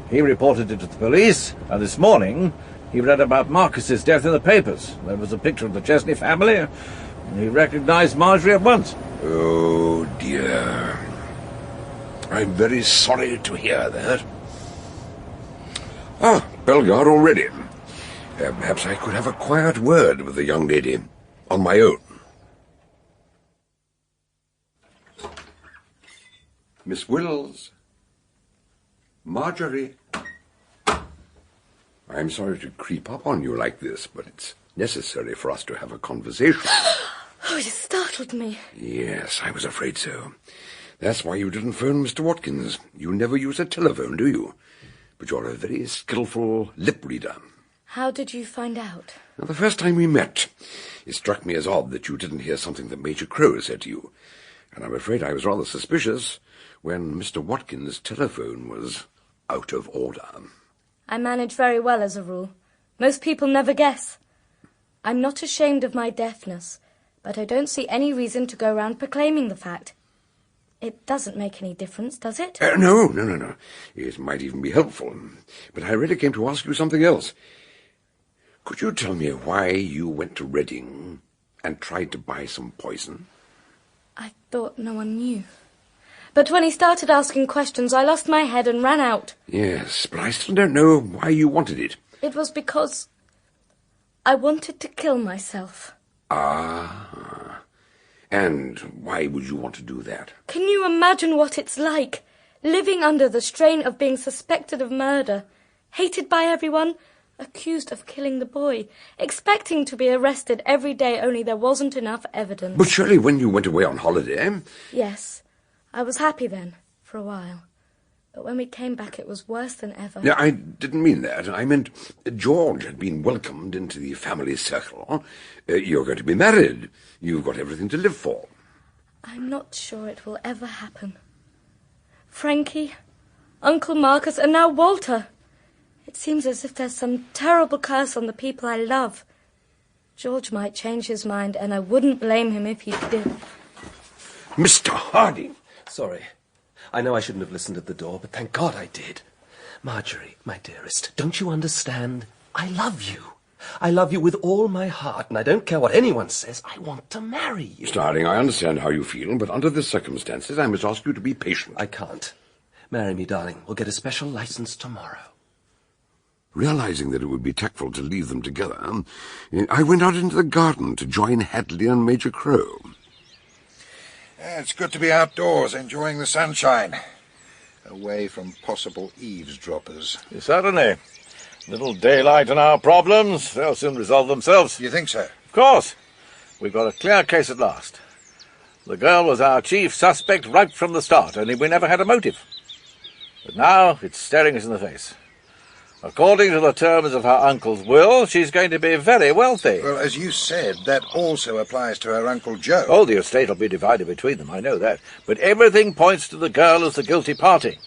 He reported it to the police, and this morning he read about Marcus's death in the papers. There was a picture of the Chesney family, and he recognized Marjorie at once. Oh, dear. I'm very sorry to hear that. Ah, Bellegarde already. Perhaps I could have a quiet word with the young lady on my own. Miss Wills. Marjorie. I'm sorry to creep up on you like this, but it's necessary for us to have a conversation. Oh, you startled me. Yes, I was afraid so. That's why you didn't phone Mr. Watkins. You never use a telephone, do you? But you're a very skillful lip reader. How did you find out? Now, the first time we met, it struck me as odd that you didn't hear something that Major Crowe said to you. And I'm afraid I was rather suspicious when Mr. Watkins' telephone was out of order. I manage very well as a rule. Most people never guess. I'm not ashamed of my deafness, but I don't see any reason to go round proclaiming the fact. It doesn't make any difference, does it? No. It might even be helpful. But I really came to ask you something else. Could you tell me why you went to Reading and tried to buy some poison? I thought no one knew. But when he started asking questions, I lost my head and ran out. Yes, but I still don't know why you wanted it. It was because I wanted to kill myself. Ah. And why would you want to do that? Can you imagine what it's like? Living under the strain of being suspected of murder, hated by everyone, accused of killing the boy, expecting to be arrested every day, only there wasn't enough evidence. But surely when you went away on holiday... Yes, I was happy then, for a while. But when we came back, it was worse than ever. No, I didn't mean that. I meant George had been welcomed into the family circle. You're going to be married. You've got everything to live for. I'm not sure it will ever happen. Frankie, Uncle Marcus, and now Walter. It seems as if there's some terrible curse on the people I love. George might change his mind, and I wouldn't blame him if he did. Mr. Harding! Sorry. I know I shouldn't have listened at the door, but thank God I did. Marjorie, my dearest, don't you understand? I love you. I love you with all my heart, and I don't care what anyone says. I want to marry you. Mr. Harding, I understand how you feel, but under the circumstances, I must ask you to be patient. I can't. Marry me, darling. We'll get a special license tomorrow. Realizing that it would be tactful to leave them together, I went out into the garden to join Hadley and Major Crow. It's good to be outdoors, enjoying the sunshine, away from possible eavesdroppers. Certainly. Little daylight in our problems, they'll soon resolve themselves. You think so? Of course. We've got a clear case at last. The girl was our chief suspect right from the start, only we never had a motive. But now it's staring us in the face. According to the terms of her uncle's will, she's going to be very wealthy. Well, as you said, that also applies to her Uncle Joe. Oh, the estate will be divided between them, I know that. But everything points to the girl as the guilty party.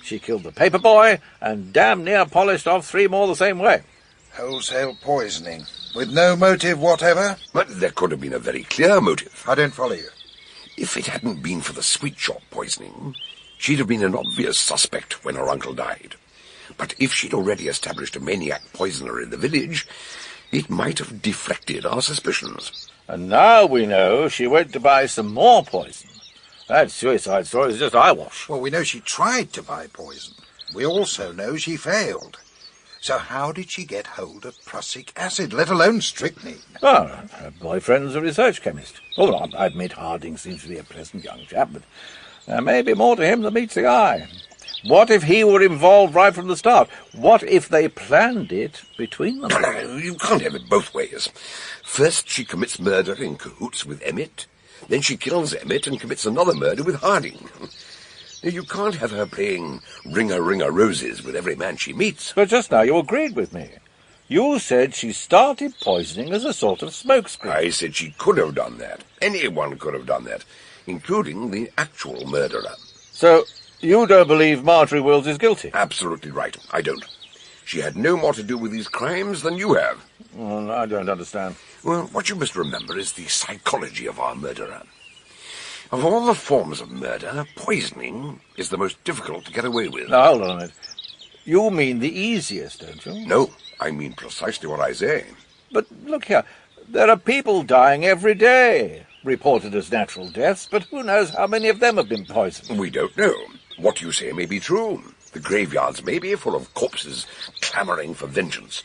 She killed the paper boy and damn near polished off 3 more the same way. Wholesale poisoning, with no motive whatever? But there could have been a very clear motive. I don't follow you. If it hadn't been for the sweet shop poisoning, she'd have been an obvious suspect when her uncle died. But if she'd already established a maniac poisoner in the village, it might have deflected our suspicions. And now we know she went to buy some more poison. That suicide story is just eyewash. Well, we know she tried to buy poison. We also know she failed. So how did she get hold of prussic acid, let alone strychnine? Oh, her boyfriend's a research chemist. Although I admit Harding seems to be a pleasant young chap, but there may be more to him than meets the eye. What if he were involved right from the start? What if they planned it between them? You can't have it both ways. First she commits murder in cahoots with Emmett, then she kills Emmett and commits another murder with Harding. You can't have her playing ringer, ringer, roses with every man she meets. But just now you agreed with me. You said she started poisoning as a sort of smokescreen. I said she could have done that. Anyone could have done that, including the actual murderer. So you don't believe Marjorie Wills is guilty? Absolutely right. I don't. She had no more to do with these crimes than you have. Well, I don't understand. Well, what you must remember is the psychology of our murderer. Of all the forms of murder, poisoning is the most difficult to get away with. Now, hold on a minute. You mean the easiest, don't you? No, I mean precisely what I say. But look here, there are people dying every day, reported as natural deaths, but who knows how many of them have been poisoned? We don't know. What you say may be true. The graveyards may be full of corpses clamouring for vengeance.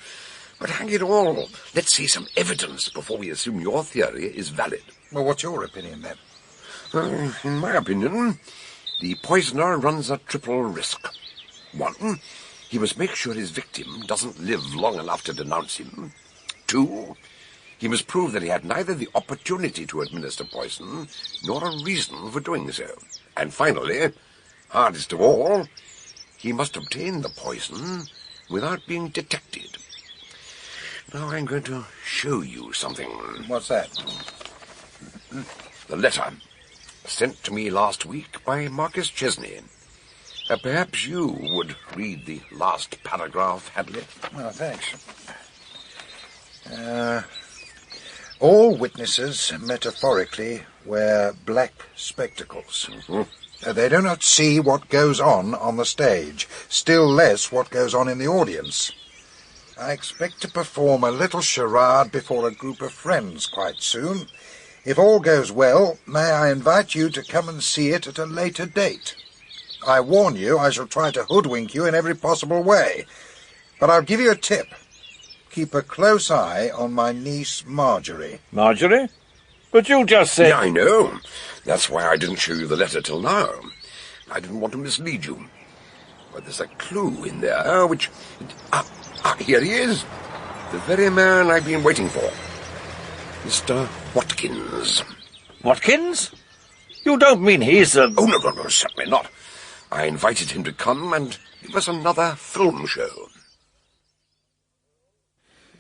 But hang it all, let's see some evidence before we assume your theory is valid. Well, what's your opinion, then? In my opinion, the poisoner runs a triple risk. 1, he must make sure his victim doesn't live long enough to denounce him. 2, he must prove that he had neither the opportunity to administer poison nor a reason for doing so. And finally, hardest of all, he must obtain the poison without being detected. Now I'm going to show you something. What's that? The letter sent to me last week by Marcus Chesney. Perhaps you would read the last paragraph, Hadley. Oh, thanks. All witnesses, metaphorically, wear black spectacles. Mm-hmm. They do not see what goes on the stage, still less what goes on in the audience. I expect to perform a little charade before a group of friends quite soon. If all goes well, may I invite you to come and see it at a later date. I warn you, I shall try to hoodwink you in every possible way. But I'll give you a tip. Keep a close eye on my niece Marjorie. Marjorie? But you just said... Yeah, I know. That's why I didn't show you the letter till now. I didn't want to mislead you. But there's a clue in there which... here he is. The very man I've been waiting for. Mr. Watkins. Watkins? You don't mean he's a... Oh, no, certainly not. I invited him to come and give us another film show.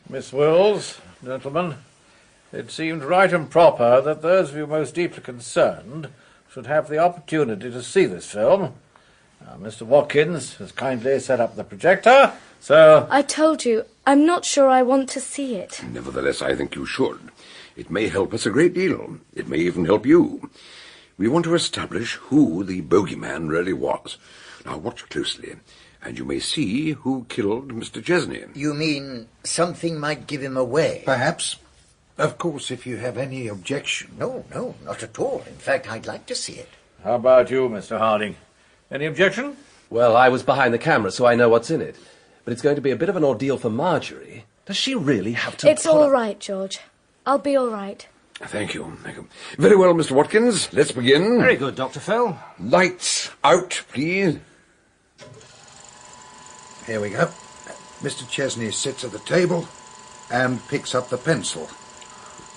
Miss Wills, gentlemen, it seemed right and proper that those of you most deeply concerned should have the opportunity to see this film, Now, Mr. Watkins has kindly set up the projector, so... I told you, I'm not sure I want to see it. Nevertheless, I think you should. It may help us a great deal. It may even help you. We want to establish who the bogeyman really was. Now, watch closely, and you may see who killed Mr. Chesney. You mean something might give him away? Perhaps. Of course, if you have any objection. No, not at all. In fact, I'd like to see it. How about you, Mr. Harding? Any objection? Well, I was behind the camera, so I know what's in it. But it's going to be a bit of an ordeal for Marjorie. Does she really have to... It's all right, George. I'll be all right. Thank you. Very well, Mr. Watkins. Let's begin. Very good, Dr. Fell. Lights out, please. Here we go. Mr. Chesney sits at the table and picks up the pencil.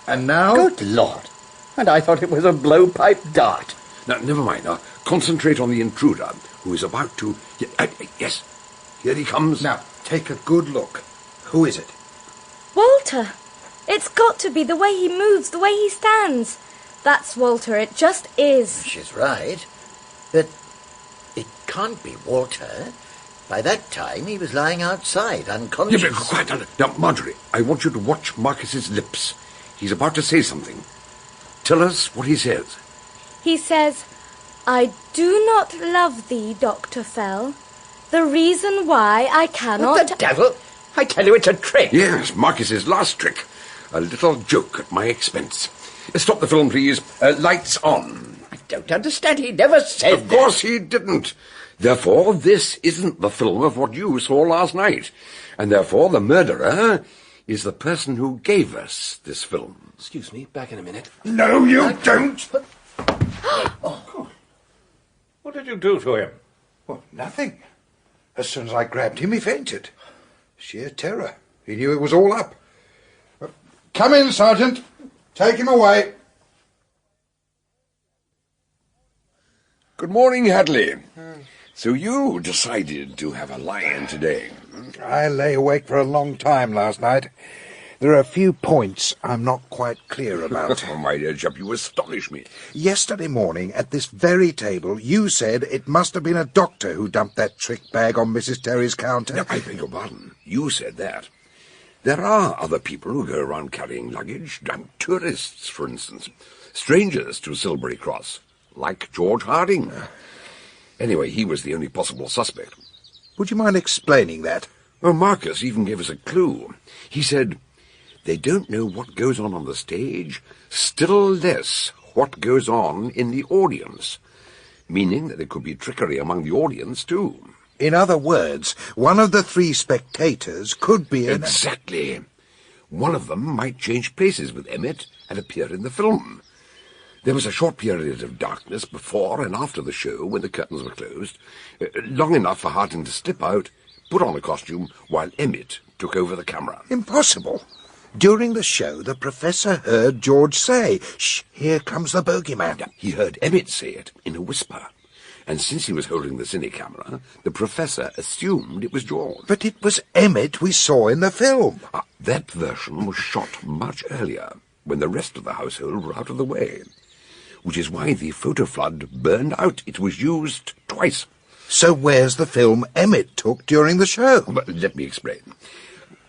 And now... Good Lord! And I thought it was a blowpipe dart. Now, never mind. Now, concentrate on the intruder, who is about to... Yes, here he comes. Now, take a good look. Who is it? Walter! It's got to be the way he moves, the way he stands. That's Walter, it just is. She's right. But it can't be Walter. By that time, he was lying outside, unconscious. Yeah, but quiet. Now, Marjorie, I want you to watch Marcus's lips. He's about to say something. Tell us what he says. He says, "I do not love thee, Dr. Fell. The reason why I cannot..." What the devil? I tell you, it's a trick. Yes, Marcus's last trick. A little joke at my expense. Stop the film, please. Lights on. I don't understand. He never said Of course he didn't. Therefore, this isn't the film of what you saw last night. And therefore, the murderer is the person who gave us this film. Excuse me, back in a minute. No, you don't! What did you do to him? Well, nothing. As soon as I grabbed him, he fainted. Sheer terror. He knew it was all up. Come in, Sergeant. Take him away. Good morning, Hadley. So you decided to have a lie-in today? I lay awake for a long time last night. There are a few points I'm not quite clear about. Oh, my dear chap, you astonish me. Yesterday morning, at this very table, you said it must have been a doctor who dumped that trick bag on Mrs. Terry's counter. No, I beg your pardon. You said that. There are other people who go around carrying luggage. Tourists, for instance. Strangers to Silbury Cross, like George Harding. Anyway, he was the only possible suspect. Would you mind explaining that? Well, Marcus even gave us a clue. He said, they don't know what goes on the stage, still less what goes on in the audience. Meaning that there could be trickery among the audience, too. In other words, one of the three spectators could be an... Exactly. One of them might change places with Emmett and appear in the film. There was a short period of darkness before and after the show when the curtains were closed, long enough for Harding to slip out, put on a costume, while Emmett took over the camera. Impossible. During the show, the professor heard George say, "Shh, here comes the bogeyman." He heard Emmett say it in a whisper. And since he was holding the cine camera, the professor assumed it was George. But it was Emmett we saw in the film. That version was shot much earlier, when the rest of the household were out of the way. Which is why the photo flood burned out. It was used twice. So where's the film Emmett took during the show? But let me explain.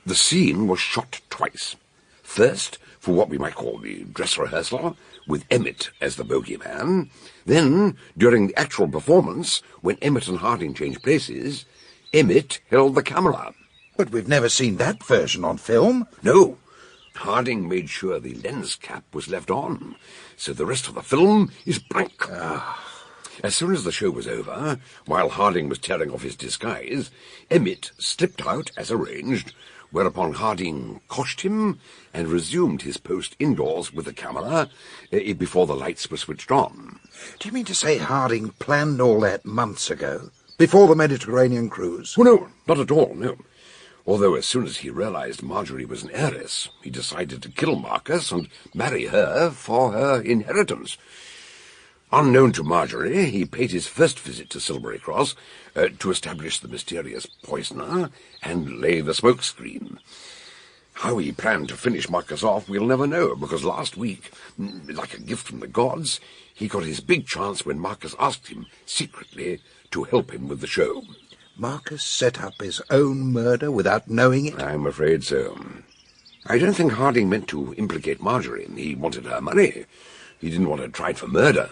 The scene was shot twice. First, for what we might call the dress rehearsal, with Emmett as the bogeyman. Then, during the actual performance, when Emmett and Harding changed places, Emmett held the camera. But we've never seen that version on film. No. Harding made sure the lens cap was left on, so the rest of the film is blank. As soon as the show was over, while Harding was tearing off his disguise, Emmett slipped out as arranged, whereupon Harding coshed him and resumed his post indoors with the camera before the lights were switched on. Do you mean to say Harding planned all that months ago, before the Mediterranean cruise? Oh, no, not at all, no. Although as soon as he realized Marjorie was an heiress, he decided to kill Marcus and marry her for her inheritance. Unknown to Marjorie, he paid his first visit to Silbury Cross to establish the mysterious poisoner and lay the smoke screen. How he planned to finish Marcus off, we'll never know, because last week, like a gift from the gods, he got his big chance when Marcus asked him secretly to help him with the show. Marcus set up his own murder without knowing it? I'm afraid so. I don't think Harding meant to implicate Marjorie. He wanted her money. He didn't want her tried for murder.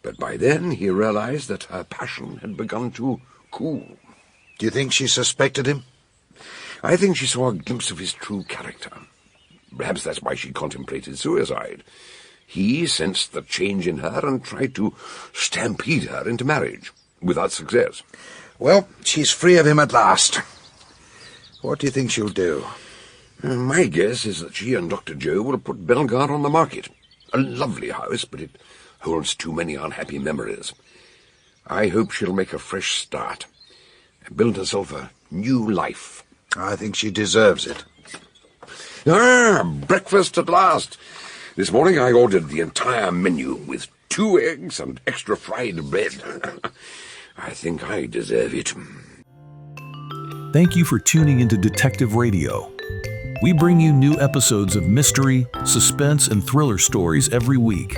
But by then he realized that her passion had begun to cool. Do you think she suspected him? I think she saw a glimpse of his true character. Perhaps that's why she contemplated suicide. He sensed the change in her and tried to stampede her into marriage, without success. Well, she's free of him at last. What do you think she'll do? My guess is that she and Dr. Joe will put Bellegarde on the market. A lovely house, but it holds too many unhappy memories. I hope she'll make a fresh start, build herself a new life. I think she deserves it. Breakfast at last. This morning I ordered the entire menu with 2 eggs and extra fried bread. I think I deserve it. Thank you for tuning into Detective Radio. We bring you new episodes of mystery, suspense, and thriller stories every week.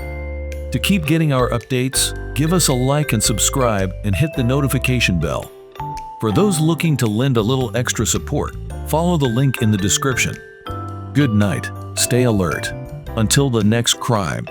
To keep getting our updates, give us a like and subscribe and hit the notification bell. For those looking to lend a little extra support, follow the link in the description. Good night, stay alert. Until the next crime.